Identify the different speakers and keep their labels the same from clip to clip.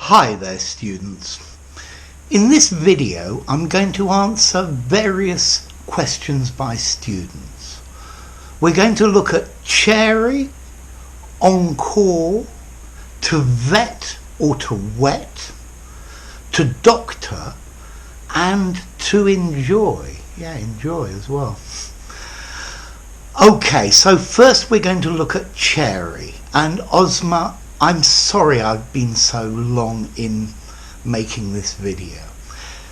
Speaker 1: Hi there students. In this video I'm going to answer various questions by students. We're going to look at Chary, Encore, to vet or to wet, to doctor, and to enjoy. Yeah, enjoy as well. Okay, so first we're going to look at Chary. And Ozma, I'm sorry I've been so long in making this video.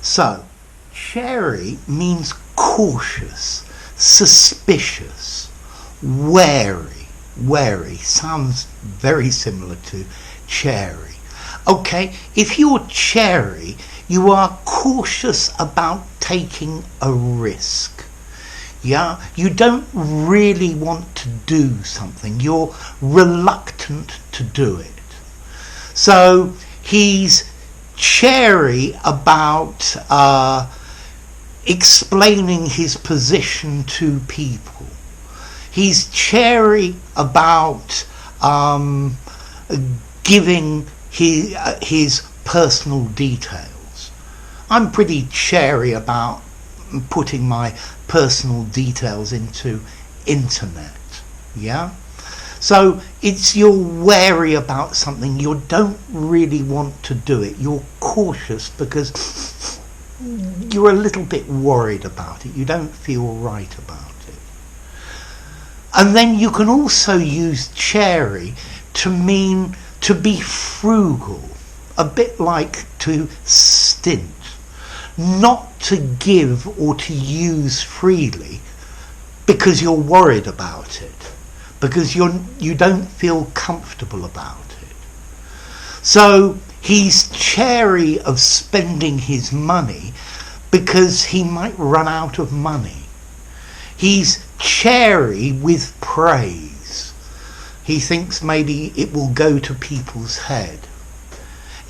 Speaker 1: So, Chary means cautious, suspicious, wary. Wary sounds very similar to Chary. Okay, if you're Chary, you are cautious about taking a risk. Yeah, you don't really want to do something. You're reluctant to do it. So he's chary about explaining his position to people. He's chary about giving his personal details. I'm pretty chary about putting my personal details into internet. Yeah, so you're wary about something. You don't really want to do it. You're cautious because you're a little bit worried about it. You don't feel right about it. And then you can also use chary to mean to be frugal, a bit like to stint. Not to give or to use freely because you're worried about it, because you don't feel comfortable about it. So he's chary of spending his money because he might run out of money. He's chary with praise. He thinks maybe it will go to people's head.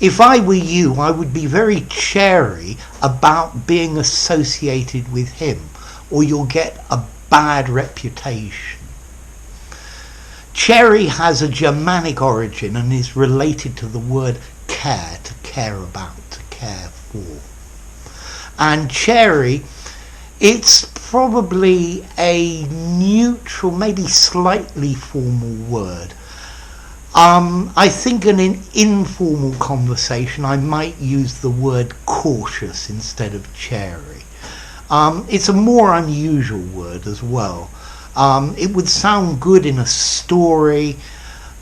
Speaker 1: If I were you, I would be very chary about being associated with him, or you'll get a bad reputation. Chary has a Germanic origin and is related to the word care, to care about, to care for. And chary, it's probably a neutral, maybe slightly formal word. I think in an informal conversation I might use the word cautious instead of chary. It's a more unusual word as well. It would sound good in a story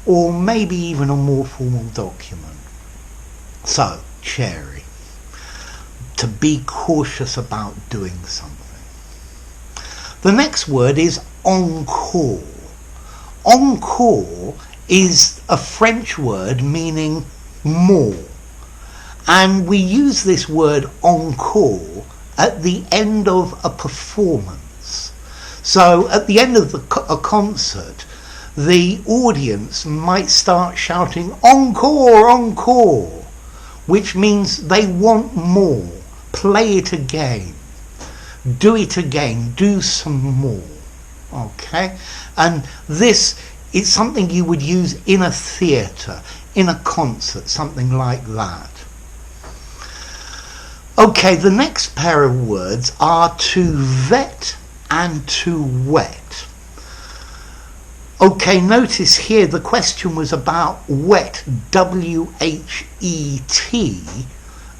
Speaker 1: or maybe even a more formal document. So, chary. To be cautious about doing something. The next word is encore. Encore is a French word meaning more, and we use this word encore at the end of a performance. So at the end of a concert, the audience might start shouting encore, encore, which means they want more. Play it again, do it again, do some more. Okay, and this it's something you would use in a theatre, in a concert, something like that. Okay, the next pair of words are to vet and to wet. Okay, notice here the question was about wet, W-H-E-T,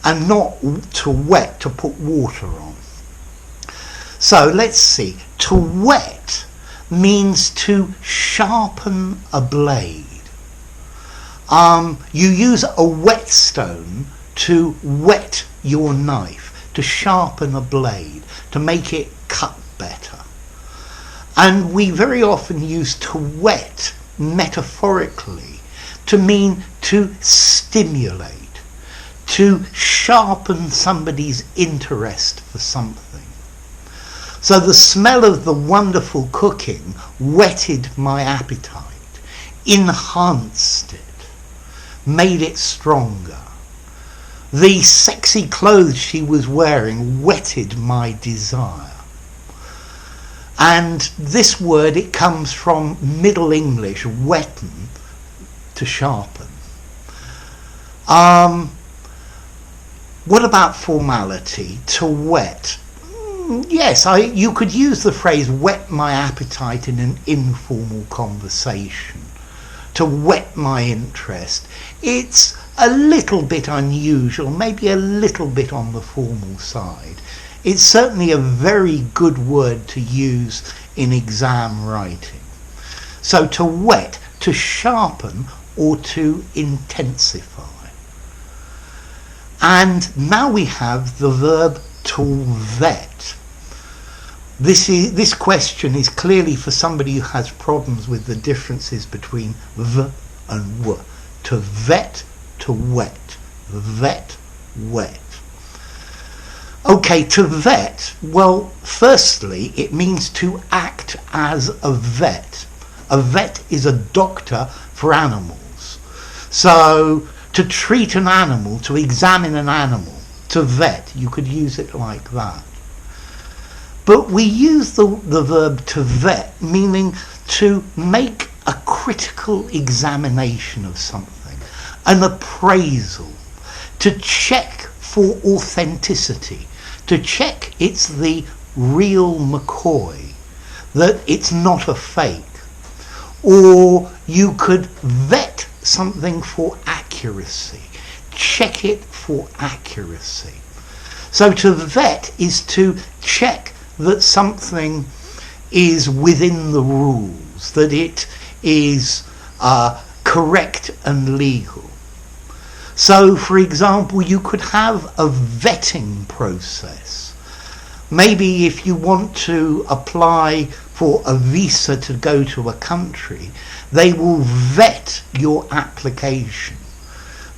Speaker 1: and not to wet, to put water on. So let's see, to wet means to sharpen a blade. You use a whetstone to whet your knife, to sharpen a blade, to make it cut better. And we very often use to whet metaphorically to mean to stimulate, to sharpen somebody's interest for something. So the smell of the wonderful cooking whetted my appetite, enhanced it, made it stronger. The sexy clothes she was wearing whetted my desire. And this word, it comes from Middle English, wetten, to sharpen. What about formality? To whet. Yes, you could use the phrase whet my appetite in an informal conversation. To whet my interest. It's a little bit unusual, maybe a little bit on the formal side. It's certainly a very good word to use in exam writing. So to whet, to sharpen or to intensify. And now we have the verb to vet. This question is clearly for somebody who has problems with the differences between v and w. To vet, to wet. Vet, wet. Okay, to vet, well, firstly, it means to act as a vet. A vet is a doctor for animals. So, to treat an animal, to examine an animal, to vet, you could use it like that. But we use the verb to vet, meaning to make a critical examination of something, an appraisal, to check for authenticity, to check it's the real McCoy, that it's not a fake. Or you could vet something for accuracy, check it for accuracy. So to vet is to check that something is within the rules, that it is correct and legal. So, for example, you could have a vetting process. Maybe if you want to apply for a visa to go to a country, they will vet your application.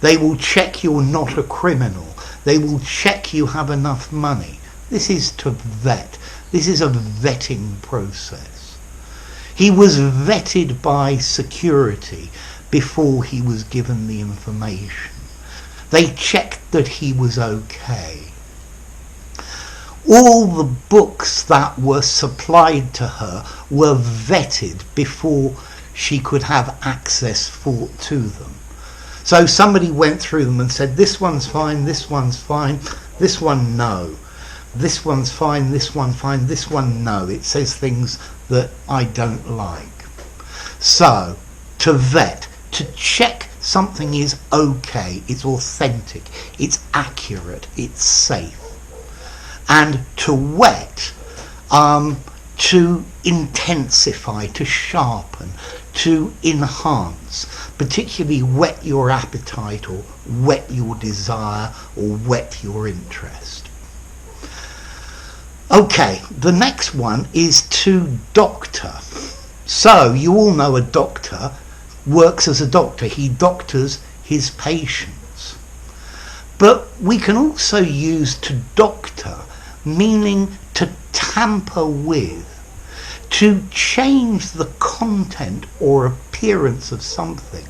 Speaker 1: They will check you're not a criminal. They will check you have enough money. This is to vet. This is a vetting process. He was vetted by security before he was given the information. They checked that he was okay. All the books that were supplied to her were vetted before she could have access to them. So somebody went through them and said, this one's fine, this one's fine, this one no. This one's fine, this one fine, this one no. It says things that I don't like. So, to vet, to check something is okay, it's authentic, it's accurate, it's safe. And to whet, to intensify, to sharpen, to enhance, particularly whet your appetite or whet your desire or whet your interest. Okay, the next one is to doctor. So you all know a doctor works as a doctor. He doctors his patients. But we can also use to doctor, meaning to tamper with, to change the content or appearance of something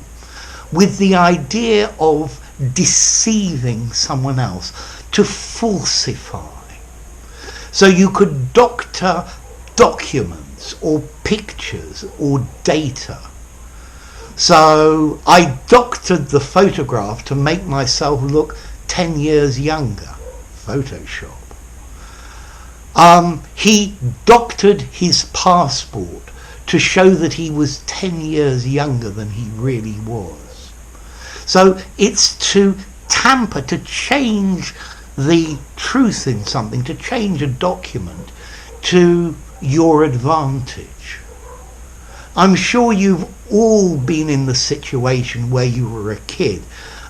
Speaker 1: with the idea of deceiving someone else, to falsify. So you could doctor documents or pictures or data. So I doctored the photograph to make myself look 10 years younger. Photoshop. He doctored his passport to show that he was 10 years younger than he really was. So it's to tamper, to change the truth in something, to change a document to your advantage. I'm sure you've all been in the situation where you were a kid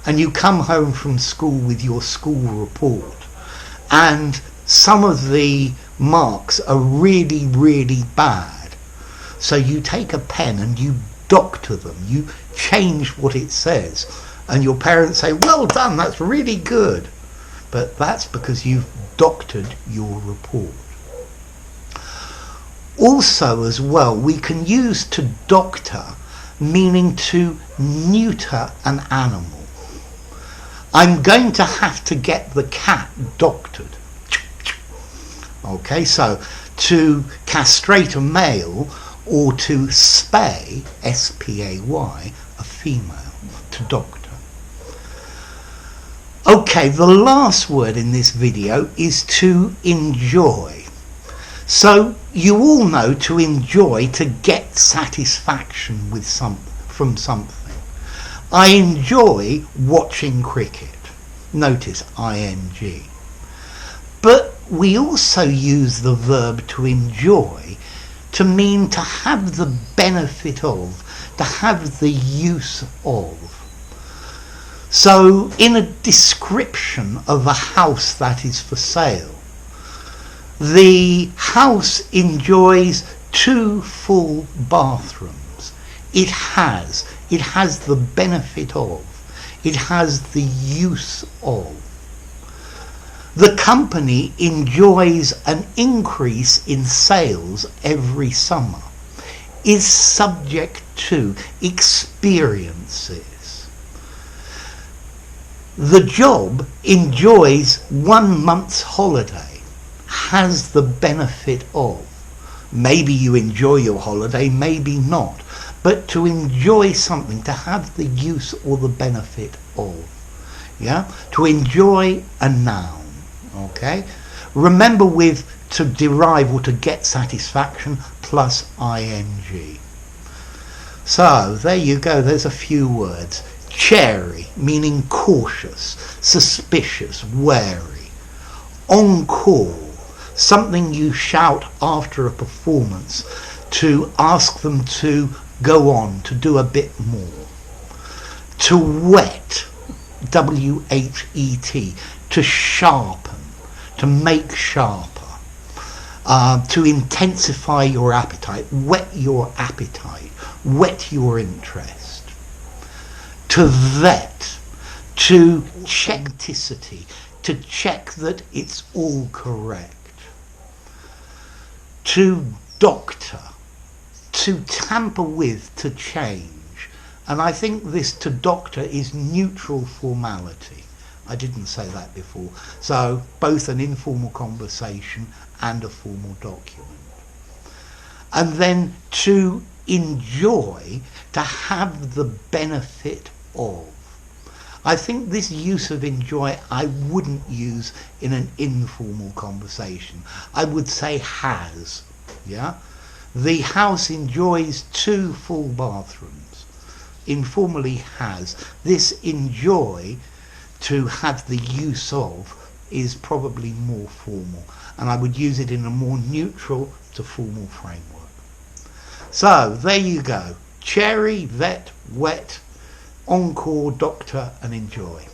Speaker 1: and you come home from school with your school report and some of the marks are really, really bad. So you take a pen and you doctor them, you change what it says, and your parents say, well done, that's really good. But that's because you've doctored your report. Also as well, we can use to doctor, meaning to neuter an animal. I'm going to have to get the cat doctored. Okay, so to castrate a male or to spay, S-P-A-Y, a female, to doctor. Okay, the last word in this video is to enjoy. So you all know to enjoy, to get satisfaction with from something. I enjoy watching cricket. Notice ing. But we also use the verb to enjoy to mean to have the benefit of, to have the use of. So in a description of a house that is for sale, the house enjoys 2 full bathrooms. It has the benefit of, it has the use of. The company enjoys an increase in sales every summer, is subject to, experiences. The job enjoys 1 month's holiday, has the benefit of. Maybe you enjoy your holiday, maybe not. But to enjoy something, to have the use or the benefit of. Yeah? To enjoy a noun. Okay? Remember with to derive or to get satisfaction plus ing. So there you go, there's a few words. Chary, meaning cautious, suspicious, wary. Encore, something you shout after a performance to ask them to go on, to do a bit more. To whet, W-H-E-T, to sharpen, to make sharper. To intensify your appetite, whet your appetite, whet your interest. To vet, to check authenticity, to check that it's all correct. To doctor, to tamper with, to change. And I think this to doctor is neutral formality. I didn't say that before. So both an informal conversation and a formal document. And then to enjoy, to have the benefit of. I think this use of enjoy I wouldn't use in an informal conversation. I would say has. Yeah? The house enjoys 2 full bathrooms. Informally has. This enjoy, to have the use of, is probably more formal, and I would use it in a more neutral to formal framework. So there you go. Chary, vet, whet, encore, doctor and enjoy.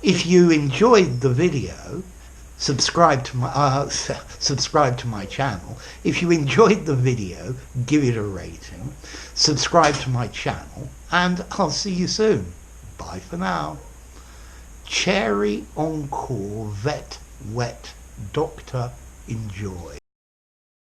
Speaker 1: If you enjoyed the video, subscribe to my channel. If you enjoyed the video, give it a rating, subscribe to my channel, and I'll see you soon. Bye for now. Chary, encore, vet, wet, doctor, enjoy.